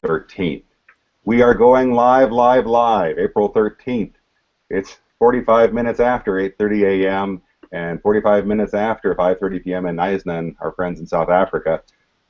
13th. We are going live, April 13th. It's 45 minutes after 8:30 a.m. and 45 minutes after 5:30 p.m. in Knysna, our friends in South Africa.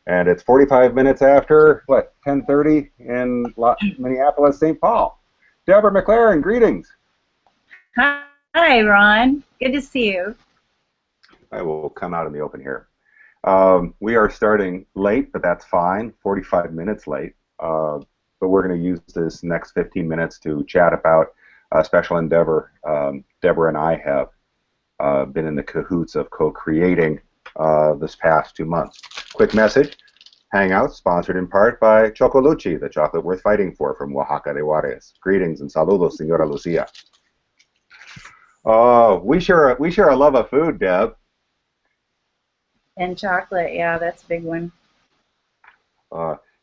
And it's 45 minutes after, what, 10:30 in Minneapolis, St. Paul. Deborah McLaren, greetings. Hi, Ron. Good to see you. I will come out in the open here. We are starting late, but that's fine, 45 minutes late. But we're going to use this next 15 minutes to chat about a special endeavor Deborah and I have been in the cahoots of co-creating this past 2 months. Quick message, Hangout, sponsored in part by Chocoluchi, the chocolate worth fighting for from Oaxaca de Juarez. Greetings and saludos, Señora Lucia. Oh, we share a love of food, Deb. And chocolate, yeah, that's a big one.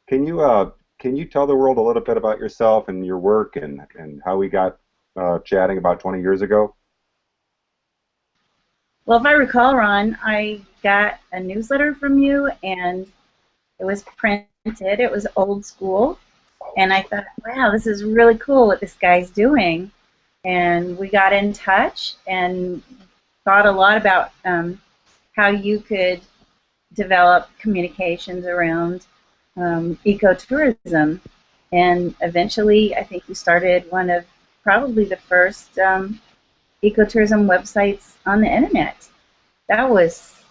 Can you tell the world a little bit about yourself and your work and how we got chatting about 20 years ago? Well, if I recall, Ron, I got a newsletter from you, and it was printed. It was old school, and I thought, wow, this is really cool what this guy's doing. And we got in touch and thought a lot about how you could develop communications around ecotourism. And eventually, I think you started one of probably the first ecotourism websites on the internet. That was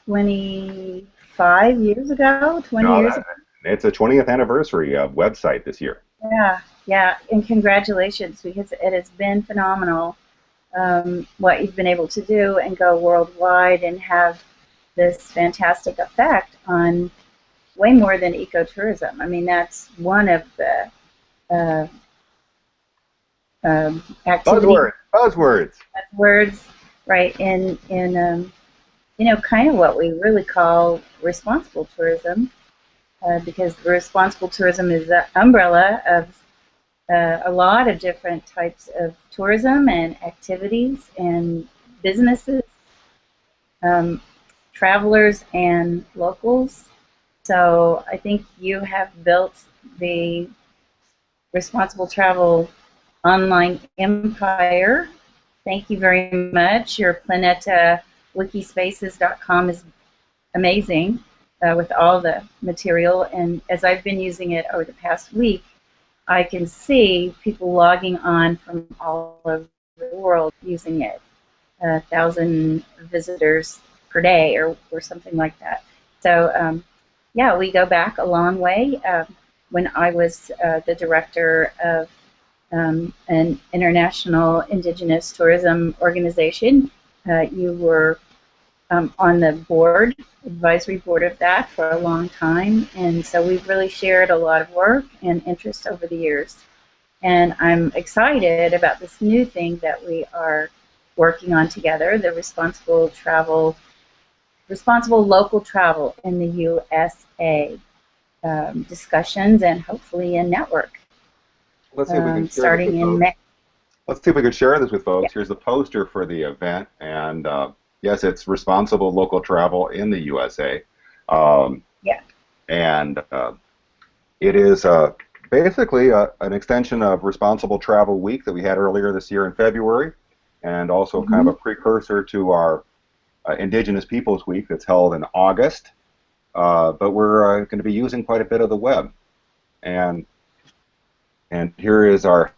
25 years ago, 20 years ago. It's a 20th anniversary website this year. Yeah, and congratulations, because it has been phenomenal what you've been able to do and go worldwide and have this fantastic effect on way more than ecotourism. I mean, that's one of the activities. Buzzwords, right? In you know, kind of what we really call responsible tourism, because responsible tourism is the umbrella of a lot of different types of tourism and activities and businesses, travelers and locals. So I think you have built the responsible travel online empire. Thank you very much. Your Planeta Wiki Spaces.com is amazing with all the material, and as I've been using it over the past week, I can see people logging on from all over the world using it. 1,000 visitors per day or something like that. So yeah, we go back a long way. When I was the director of an international indigenous tourism organization, you were on the board, advisory board of that for a long time, and so we've really shared a lot of work and interest over the years. And I'm excited about this new thing that we are working on together, the responsible local travel in the USA discussions, and hopefully a network. Let's see if we can share starting this with in folks. Let's see if we can share this with folks. Yeah. Here's the poster for the event, and yes, it's responsible local travel in the USA. Yeah. And it is basically an extension of Responsible Travel Week that we had earlier this year in February, and also kind of a precursor to our Indigenous Peoples Week that's held in August. But we're going to be using quite a bit of the web. And here is our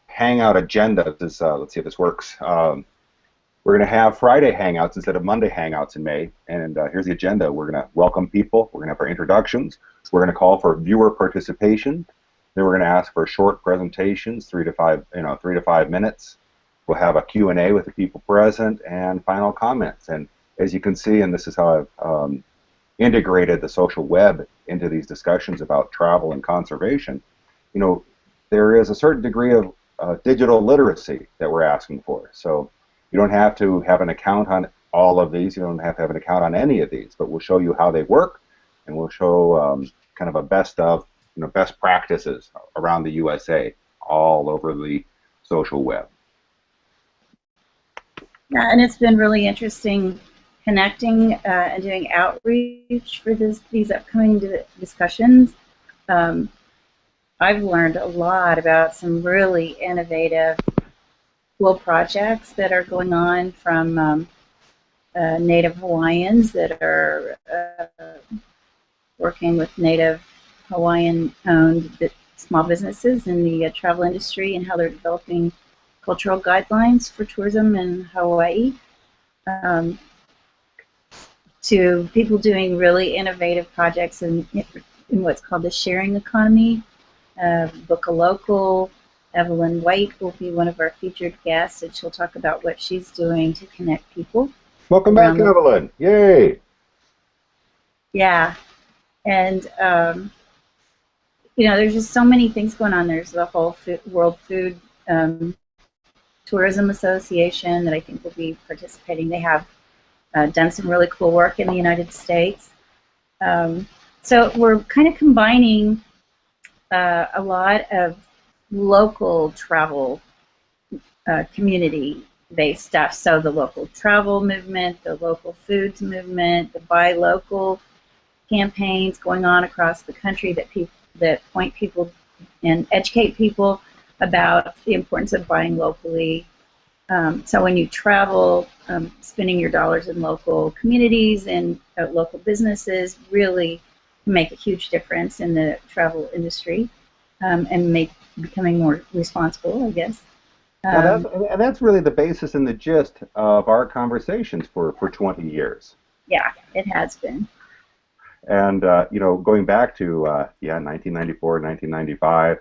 Hangout agenda. This, let's see if this works. We're going to have Friday Hangouts instead of Monday Hangouts in May, and here's the agenda. We're going to welcome people. We're going to have our introductions. We're going to call for viewer participation. Then we're going to ask for short presentations, 3 to 5 minutes. We'll have a Q&A with the people present and final comments. And as you can see, and this is how I've integrated the social web into these discussions about travel and conservation, you know, there is a certain degree of digital literacy that we're asking for. So you don't have to have an account on all of these. You don't have to have an account on any of these, but we'll show you how they work, and we'll show kind of a best practices around the USA all over the social web. Yeah, and it's been really interesting connecting and doing outreach for these upcoming discussions. I've learned a lot about some really innovative, cool projects that are going on from Native Hawaiians that are working with Native Hawaiian-owned small businesses in the travel industry and how they're developing cultural guidelines for tourism in Hawaii. To people doing really innovative projects in what's called the sharing economy. Book a Local. Evelyn White will be one of our featured guests, and she'll talk about what she's doing to connect people. Welcome back, Evelyn. Yay! Yeah. And, there's just so many things going on. There's the whole World Food Tourism Association that I think will be participating. They have done some really cool work in the United States. So we're kind of combining a lot of local travel community-based stuff. So the local travel movement, the local foods movement, the buy local campaigns going on across the country that point people and educate people about the importance of buying locally. So when you travel, spending your dollars in local communities and local businesses really make a huge difference in the travel industry and becoming more responsible, I guess. And that's really the basis and the gist of our conversations for 20 years. Yeah, it has been. And, going back to, 1994, 1995,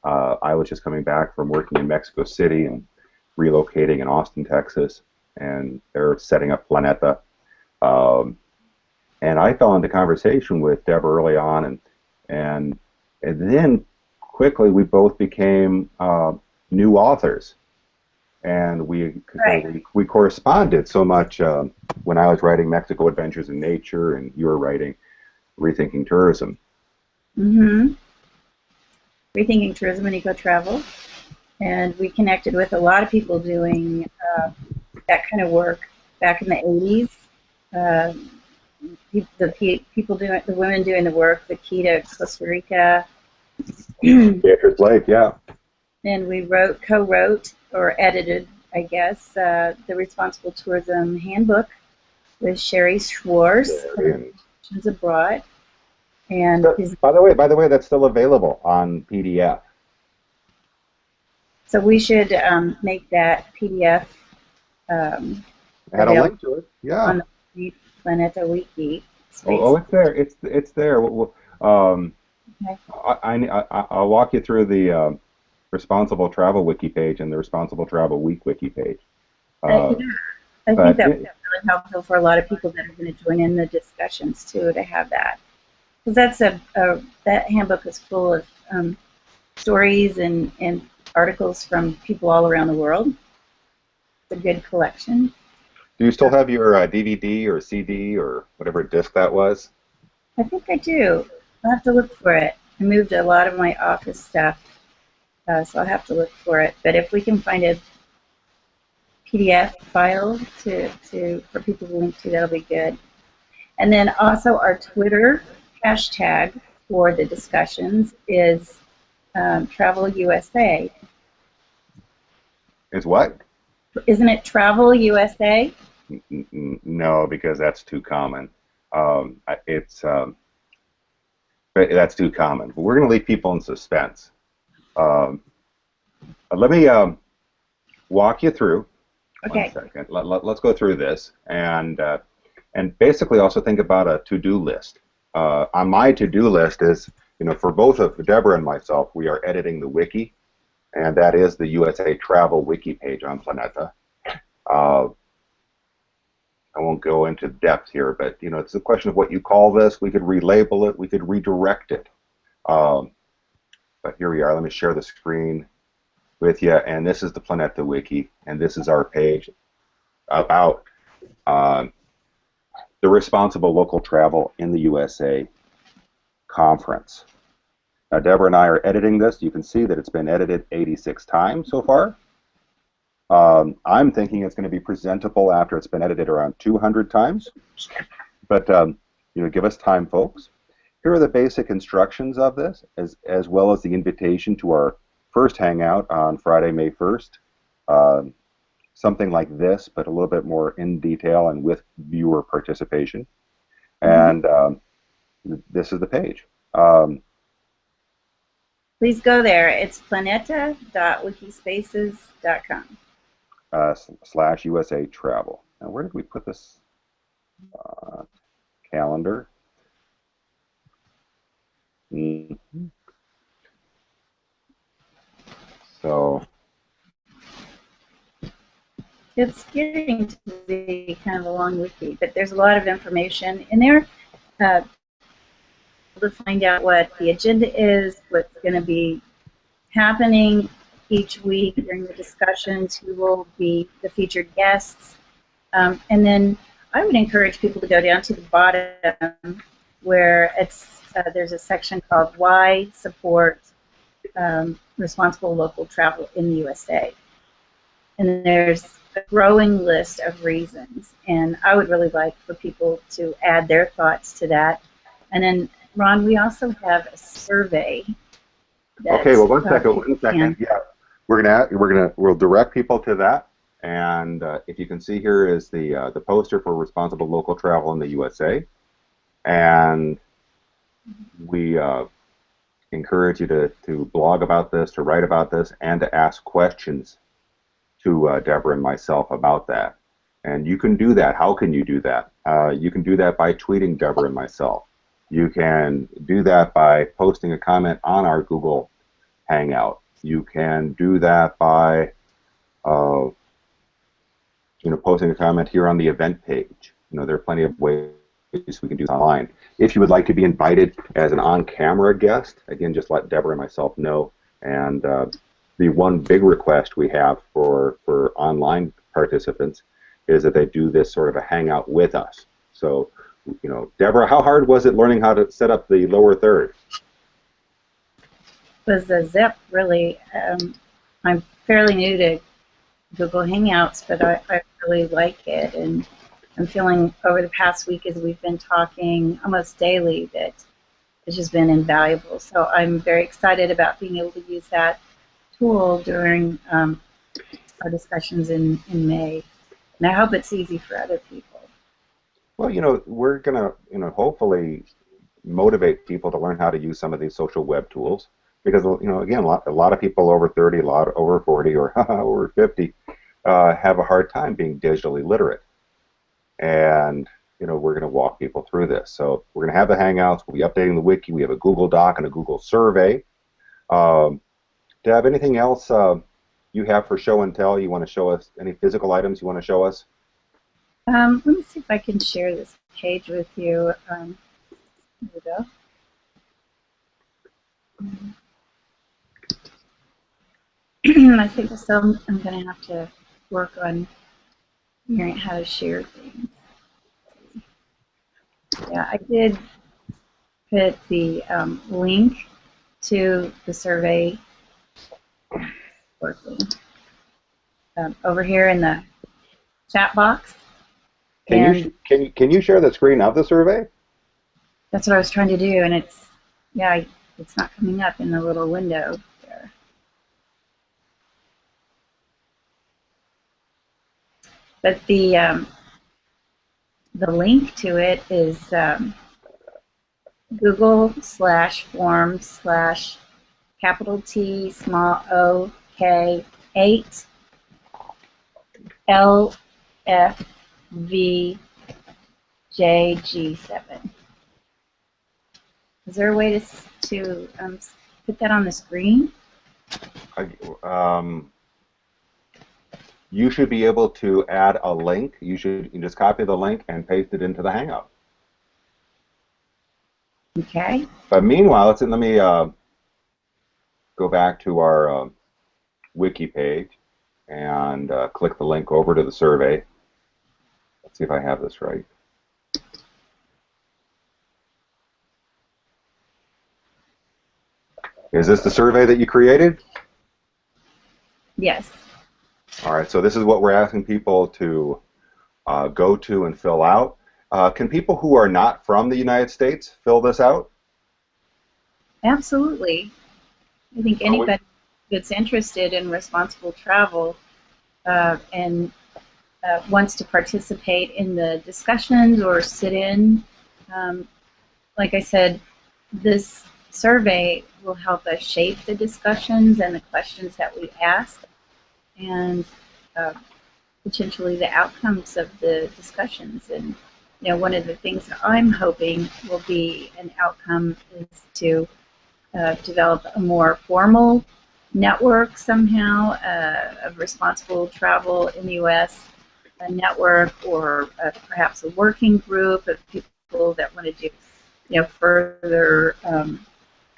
I was just coming back from working in Mexico City and relocating in Austin, Texas, and they're setting up Planeta. And I fell into conversation with Deborah early on, and then quickly we both became new authors. And we corresponded so much when I was writing Mexico Adventures in Nature and you were writing Rethinking Tourism. Mm-hmm. Rethinking Tourism and Eco-Travel. And we connected with a lot of people doing that kind of work back in the 80s. The women doing the work, the key to Costa Rica. Beatrice Lake, yeah. And we co-wrote, or edited, I guess, the Responsible Tourism Handbook with Sherry Schwartz, Connections Abroad. And by the way, that's still available on PDF. So we should make that PDF add a link to it, yeah, on the Planeta Wiki space. Oh, it's there. It's there. Okay. I'll walk you through the Responsible Travel Wiki page and the Responsible Travel Week Wiki page. I think that would be really helpful for a lot of people that are going to join in the discussions too, to have that, because that handbook is full of stories and articles from people all around the world. It's a good collection. Do you still have your DVD or CD or whatever disc that was? I think I do. I'll have to look for it. I moved a lot of my office stuff, so I'll have to look for it. But if we can find a PDF file for people to link to, that'll be good. And then also our Twitter hashtag for the discussions is Travel USA. Is what? Isn't it Travel USA? No, because that's too common. That's too common. But we're going to leave people in suspense. Let me walk you through. Okay. 1 second. Let's go through this and basically also think about a to-do list. On my to-do list is, for both of Deborah and myself, we are editing the wiki, and that is the USA Travel Wiki page on Planeta. I won't go into depth here, but it's a question of what you call this. We could relabel it, we could redirect it. But here we are. Let me share the screen with you, and this is the Planeta Wiki, and this is our page about the Responsible Local Travel in the USA conference. Now, Deborah and I are editing this. You can see that it's been edited 86 times so far. I'm thinking it's going to be presentable after it's been edited around 200 times, but give us time, folks. Here are the basic instructions of this, as well as the invitation to our first Hangout on Friday, May 1st. Something like this, but a little bit more in detail and with viewer participation. And this is the page. Please go there. It's planeta.wikispaces.com. /USA travel. Now, where did we put this calendar? So it's getting to be kind of a long wiki, but there's a lot of information in there to find out what the agenda is, what's going to be happening each week during the discussions, who will be the featured guests. And then I would encourage people to go down to the bottom where there's a section called Why Support Responsible Local Travel in the USA. And there's a growing list of reasons. And I would really like for people to add their thoughts to that. And then, Ron, we also have a survey. Okay, well, one second. Yeah, we'll direct people to that. And if you can see here is the poster for responsible local travel in the USA. And we encourage you to blog about this, to write about this, and to ask questions to Deborah and myself about that. And you can do that. How can you do that? You can do that by tweeting Deborah and myself. You can do that by posting a comment on our Google Hangout. You can do that by posting a comment here on the event page. There are plenty of ways we can do this online. If you would like to be invited as an on-camera guest, again, just let Deborah and myself know. And the one big request we have for online participants is that they do this sort of a hangout with us. So, Deborah, how hard was it learning how to set up the lower third? Was the zip really? I'm fairly new to Google Hangouts, but I really like it, and I'm feeling over the past week as we've been talking almost daily that it's just been invaluable. So I'm very excited about being able to use that tool during our discussions in May, and I hope it's easy for other people. Well, we're going to, hopefully motivate people to learn how to use some of these social web tools because, again, a lot of people over 30, a lot over 40, or over 50 have a hard time being digitally literate. And, we're going to walk people through this. So we're going to have the Hangouts. We'll be updating the wiki. We have a Google Doc and a Google survey. Deb, anything else you have for show and tell? You want to show us any physical items you want to show us? Let me see if I can share this page with you. Here we go. I think so. I'm going to have to work on figuring out how to share things. Yeah, I did put the link to the survey over here in the chat box. Can you share the screen of the survey? That's what I was trying to do, and it's not coming up in the little window there. But the link to it is Google/T_OK 8 LFVJG7. Is there a way to put that on the screen? You should be able to add a link. You just copy the link and paste it into the Hangout. Okay. But meanwhile, let me go back to our wiki page and click the link over to the survey. Let's see if I have this right. Is this the survey that you created? Yes. All right, so this is what we're asking people to go to and fill out. Can people who are not from the United States fill this out? Absolutely. I think anybody that's interested in responsible travel and wants to participate in the discussions or sit in, um, like I said, this survey will help us shape the discussions and the questions that we ask, and uh, potentially the outcomes of the discussions. And one of the things that I'm hoping will be an outcome is to develop a more formal network somehow of responsible travel in the U.S., a network or perhaps a working group of people that want to do further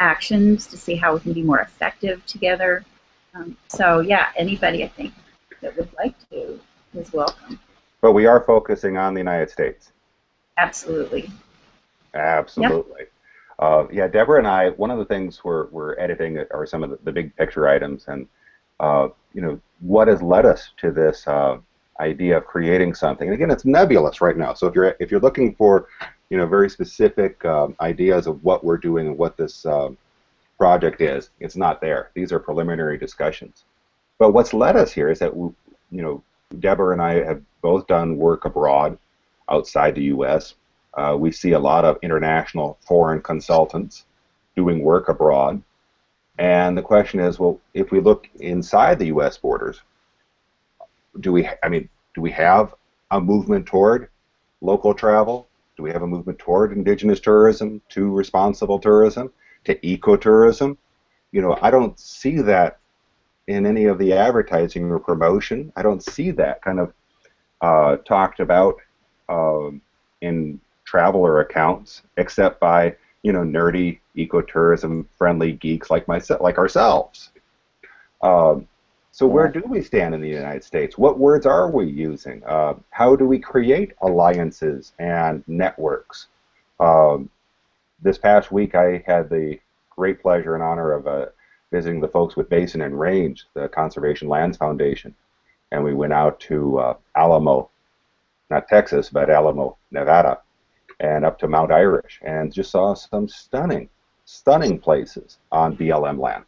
actions to see how we can be more effective together. So yeah, anybody I think that would like to is welcome. But we are focusing on the United States. Absolutely. Absolutely. Yep. Yeah, Deborah and I, one of the things we're editing are some of the big picture items, and what has led us to this idea of creating something. And again, it's nebulous right now. So if you're looking for very specific ideas of what we're doing and what this project is, it's not there. These are preliminary discussions. But what's led us here is that Deborah and I have both done work abroad outside the U.S. We see a lot of international foreign consultants doing work abroad. And the question is, well, if we look inside the U.S. borders, do we have a movement toward local travel? Do we have a movement toward indigenous tourism, to responsible tourism, to ecotourism? I don't see that in any of the advertising or promotion. I don't see that kind of talked about in traveler accounts, except by nerdy ecotourism friendly geeks like ourselves. So where do we stand in the United States? What words are we using? How do we create alliances and networks? This past week I had the great pleasure and honor of visiting the folks with Basin and Range, the Conservation Lands Foundation, and we went out to Alamo, not Texas, but Alamo, Nevada, and up to Mount Irish, and just saw some stunning, stunning places on BLM land.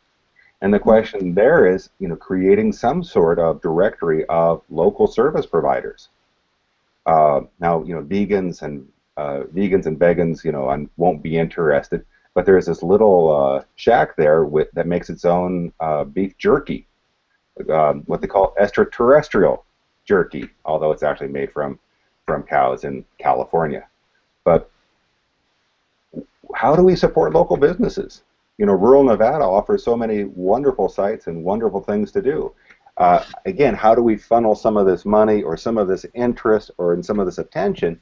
And the question there is, creating some sort of directory of local service providers. Now, vegans and vegans, won't be interested, but there's this little shack there that makes its own beef jerky, what they call extraterrestrial jerky, although it's actually made from cows in California. But how do we support local businesses? Rural Nevada offers so many wonderful sites and wonderful things to do. Again, how do we funnel some of this money or some of this interest or some of this attention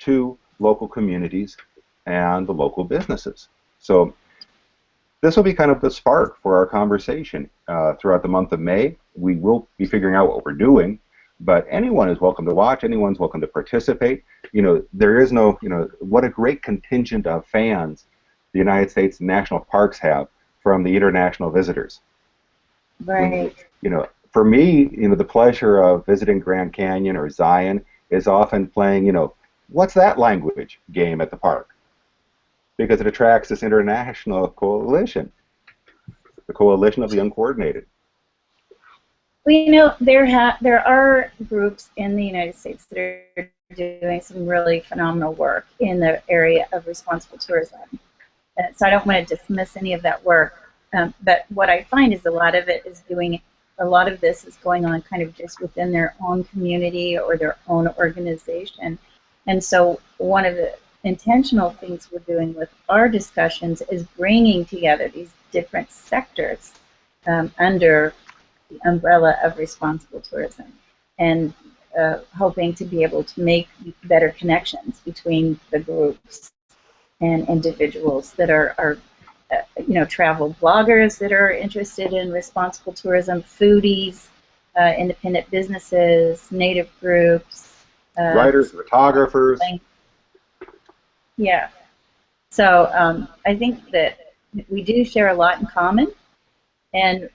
to local communities and the local businesses? So this will be kind of the spark for our conversation throughout the month of May. We will be figuring out what we're doing, but anyone is welcome to watch. Anyone's welcome to participate. There is no, what a great contingent of fans the United States national parks have from the international visitors. Right. For me, the pleasure of visiting Grand Canyon or Zion is often playing, what's that language game at the park, because it attracts this international coalition, the coalition of the uncoordinated. Well, there are groups in the United States that are doing some really phenomenal work in the area of responsible tourism. So I don't want to dismiss any of that work, but what I find is a lot of this is going on kind of just within their own community or their own organization. And so one of the intentional things we're doing with our discussions is bringing together these different sectors under the umbrella of responsible tourism, and hoping to be able to make better connections between the groups and individuals that are travel bloggers that are interested in responsible tourism, foodies, independent businesses, native groups, writers, photographers. Yeah. So I think that we do share a lot in common, and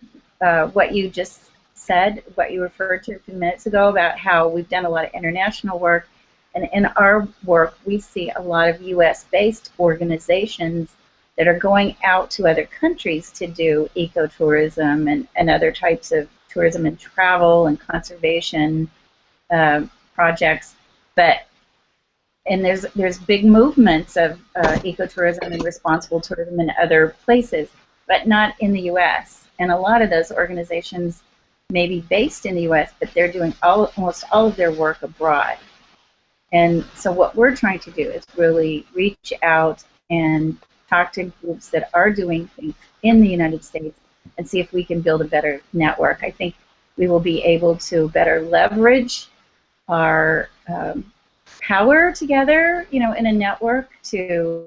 what you just said, what you referred to a few minutes ago about how we've done a lot of international work. And in our work, we see a lot of U.S.-based organizations that are going out to other countries to do ecotourism and other types of tourism and travel and conservation projects. And there's big movements of ecotourism and responsible tourism in other places, but not in the U.S. And a lot of those organizations may be based in the U.S., but they're doing almost all of their work abroad. And so what we're trying to do is really reach out and talk to groups that are doing things in the United States and see if we can build a better network. I think we will be able to better leverage our power together, in a network to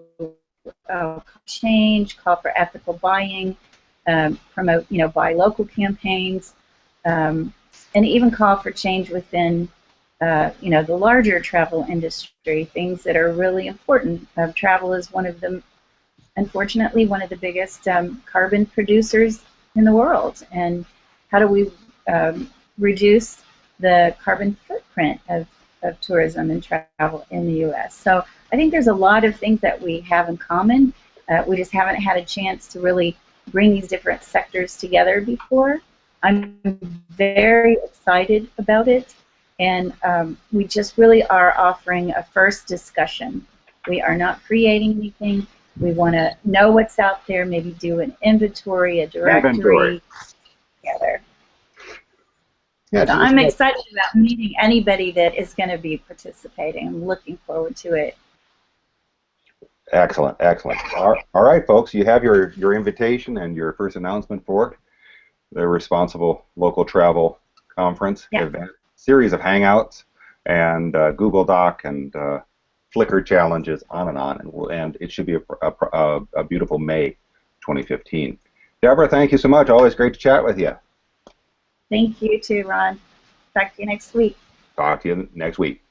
change, call for ethical buying, promote, buy local campaigns, and even call for change within the larger travel industry, things that are really important. Travel is unfortunately, one of the biggest carbon producers in the world. And how do we reduce the carbon footprint of tourism and travel in the U.S.? So I think there's a lot of things that we have in common. We just haven't had a chance to really bring these different sectors together before. I'm very excited about it. And we just really are offering a first discussion. We are not creating anything. We want to know what's out there, maybe do an inventory, a directory together. Yeah, so I'm excited about meeting anybody that is going to be participating. I'm looking forward to it. Excellent, excellent. All right, folks, you have your invitation and your first announcement for it. The Responsible Local Travel Conference event. Series of Hangouts and Google Doc and Flickr challenges, on, and it should be a beautiful May 2015. Deborah, thank you so much. Always great to chat with you. Thank you too, Ron. Talk to you next week. Talk to you next week.